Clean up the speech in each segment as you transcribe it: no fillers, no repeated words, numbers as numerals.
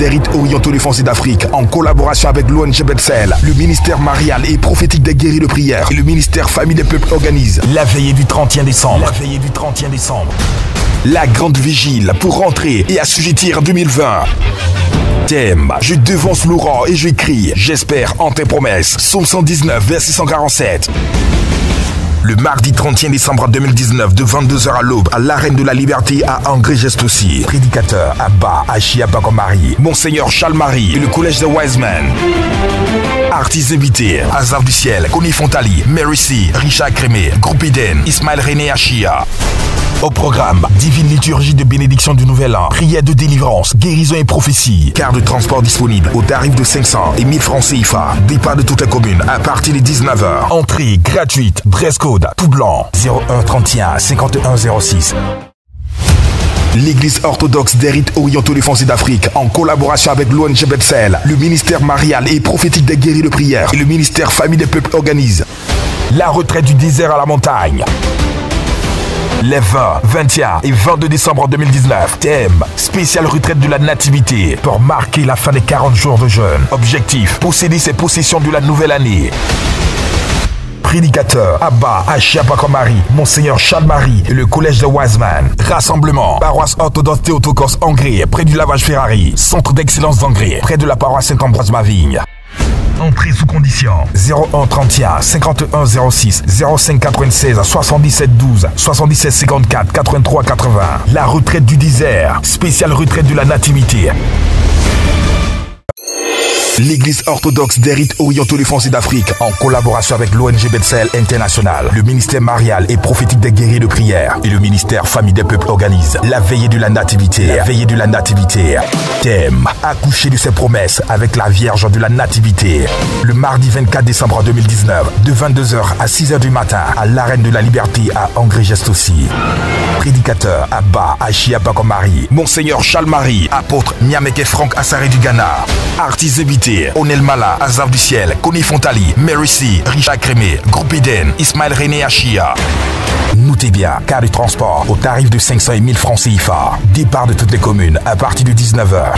des rites orientaux des Français d'Afrique, en collaboration avec l'ONG Bethel, le ministère marial et prophétique des guéris de prière et le ministère Famille des Peuples organise la veillée du 31 décembre. La grande vigile pour rentrer et assujettir 2020. Thème: je devance Laurent et je crie, j'espère en tes promesses. Psaume 119, verset 147. Le mardi 31 décembre 2019, de 22h à l'aube, à l'Arène de la Liberté à Angers-Gestossi. Prédicateur Abba Achia Bakomari, Monseigneur Charles Marie et le Collège des Wise Men. Artistes invités: Azaf du Ciel, Connie Fontali, Mary C, Richard Crémé, Groupe Eden, Ismaël René Achia. Au programme, divine liturgie de bénédiction du Nouvel An, prière de délivrance, guérison et prophétie. Car de transport disponible au tarif de 500 et 1000 francs CFA. Départ de toutes les communes à partir de 19h. Entrée gratuite, dress code tout blanc. 01 31 51 06. L'Église orthodoxe des rites orientaux des Français d'Afrique, en collaboration avec l'ONG Bethel, le ministère marial et prophétique des guéris de prière et le ministère Famille des Peuples organise la retraite du désert à la montagne. Les 20, 21 et 22 décembre 2019. Thème: spéciale retraite de la nativité pour marquer la fin des 40 jours de jeûne. Objectif: posséder ses possessions de la nouvelle année. Prédicateur Abba Achia Bakomari, Monseigneur Charles Marie et le Collège de Wiseman. Rassemblement: paroisse orthodoxe Théotokos Angers, près du lavage Ferrari. Centre d'excellence d'Angers, près de la paroisse Saint-Ambroise-Mavigne. Entrée sous condition. 01 31 51 06 05 96 77 12 77 54 83 80. La retraite du désert. Spéciale retraite de la nativité. L'Église orthodoxe des rites orientaux des Français d'Afrique, en collaboration avec l'ONG Bethel International, le ministère marial et prophétique des guéris de prière et le ministère Famille des Peuples organise la veillée de la nativité. Thème: accoucher de ses promesses avec la Vierge de la Nativité. Le mardi 24 décembre 2019, de 22h à 6h du matin, à l'Arène de la Liberté à Angers-Gestossi. Prédicateur Abba Achia Bakomari, Monseigneur Charles Marie, apôtre Niameke Franck Assaré du Ghana. Artistes invités: Onel Mala, Azaf du Ciel, Connie Fontali, Mary C, Richard Crémé, Groupe Eden, Ismaël René Achia. Notez bien, car du transport au tarif de 500 et 1000 francs CFA. Départ de toutes les communes à partir de 19h.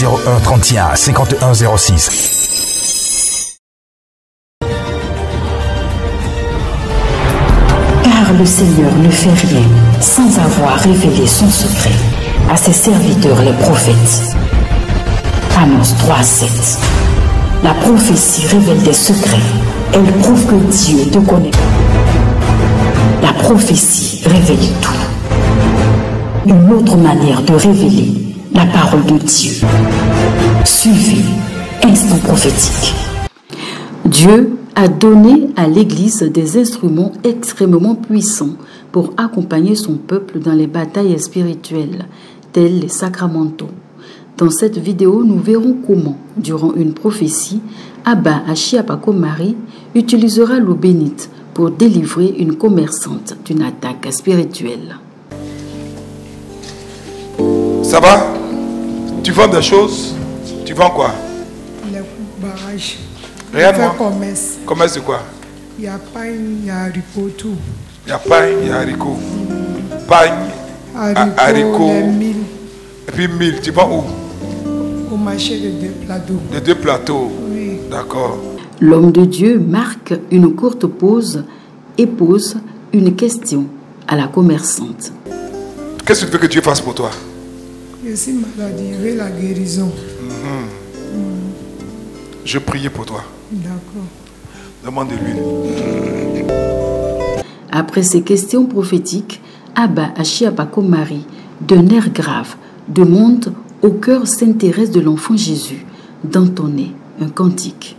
01 31 51 06. Car le Seigneur ne fait rien sans avoir révélé son secret à ses serviteurs les prophètes. Amos 3:7. La prophétie révèle des secrets. Elle prouve que Dieu te connaît. La prophétie révèle tout. Une autre manière de révéler la parole de Dieu. Suivez Instant prophétique. Dieu a donné à l'Église des instruments extrêmement puissants pour accompagner son peuple dans les batailles spirituelles, tels les sacramentaux. Dans cette vidéo, nous verrons comment, durant une prophétie, Abba Achia Bakomari utilisera l'eau bénite pour délivrer une commerçante d'une attaque spirituelle. Ça va? Tu vends des choses? Tu vends quoi? Les barrages. Réellement? Commerce. Commerce de quoi? Il y a pain, il y a haricot, tout. Il y a pain, il y a haricot. Pain, haricot. Les mille. Et puis 1000, tu vends où? Au marché de 2 plateaux. De 2 plateaux? Oui. D'accord. L'homme de Dieu marque une courte pause et pose une question à la commerçante. Qu'est-ce que tu veux que Dieu fasse pour toi? Je suis malade, il veut la guérison. Je prie pour toi. D'accord. Demande de l'huile. Après ces questions prophétiques, Abba Achia Bakomari, d'un air grave, demande au cœur Sainte-Thérèse de l'Enfant Jésus d'entonner un cantique.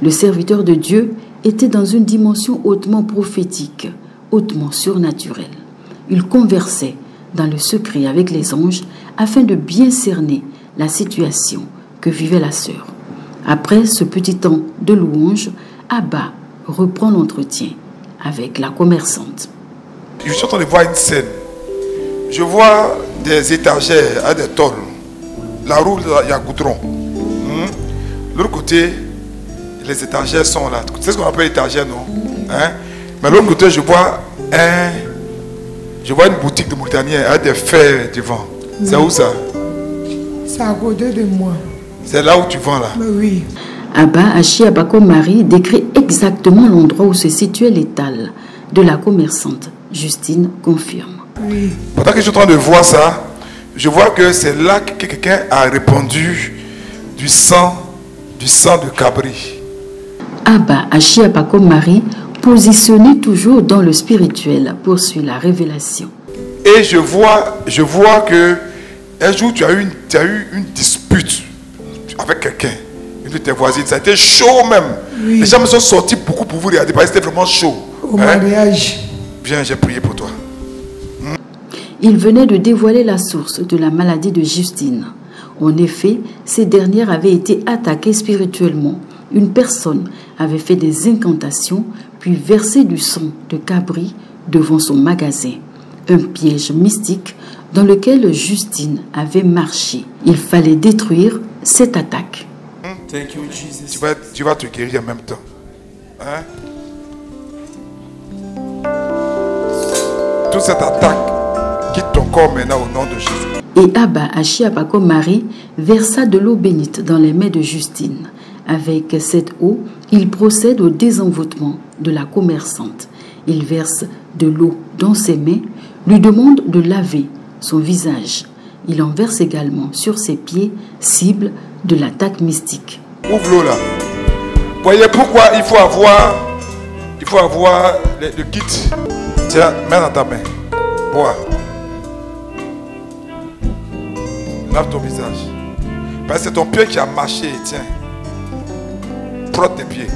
Le serviteur de Dieu était dans une dimension hautement prophétique, hautement surnaturelle. Il conversait dans le secret avec les anges afin de bien cerner la situation que vivait la sœur. Après ce petit temps de louange, Abba reprend l'entretien avec la commerçante. Je suis en train de voir une scène. Je vois des étagères à des tôles. La roue, il y a goudron. L'autre côté, les étagères sont là. C'est ce qu'on appelle étagère, non? Mais l'autre côté, je vois une boutique de Mauritaniens avec des fers devant. C'est où ça? C'est à côté de moi. C'est là où tu vends là. Mais oui. Abba Achiabako Marie décrit exactement l'endroit où se situait l'étal de la commerçante. Justine confirme. Oui. Pendant que je suis en train de voir ça, je vois que c'est là que quelqu'un a répandu du sang de cabri. Abba Achiabako Marie, positionné toujours dans le spirituel, poursuit la révélation. Et je vois que un jour tu as eu une dispute avec quelqu'un, une de tes voisines. Ça a été chaud même. Oui. Les gens me sont sortis beaucoup pour vous regarder parce que c'était vraiment chaud. Au mariage. Viens, j'ai prié pour toi. Il venait de dévoiler la source de la maladie de Justine. En effet, ces dernières avaient été attaquées spirituellement. Une personne avait fait des incantations, puis versé du sang de cabri devant son magasin. Un piège mystique dans lequel Justine avait marché. Il fallait détruire cette attaque. Thank you, Jesus. Tu vas te guérir en même temps. Hein? Toute cette attaque quitte ton corps maintenant au nom de Jésus. Et Abba Achiabako Marie versa de l'eau bénite dans les mains de Justine. Avec cette eau, il procède au désenvoûtement de la commerçante. Il verse de l'eau dans ses mains, lui demande de laver son visage. Il en verse également sur ses pieds, cible de l'attaque mystique. Ouvre l'eau là. Voyez pourquoi il faut avoir le kit. Tiens, mets dans ta main. Bois. Lave ton visage. Parce que c'est ton pied qui a marché. Tiens. Frotte tes pieds.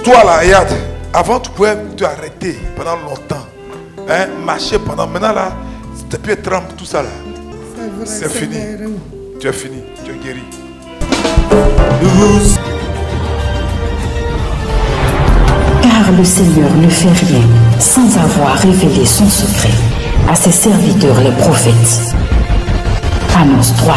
Toi là, regarde. Avant tu pouvais t'arrêter pendant longtemps. Hein, marcher pendant. Maintenant là, tes pieds tremblent, tout ça là. C'est fini. Tu es fini. Tu es guéri. Car le Seigneur ne fait rien sans avoir révélé son secret à ses serviteurs les prophètes. Amos 3.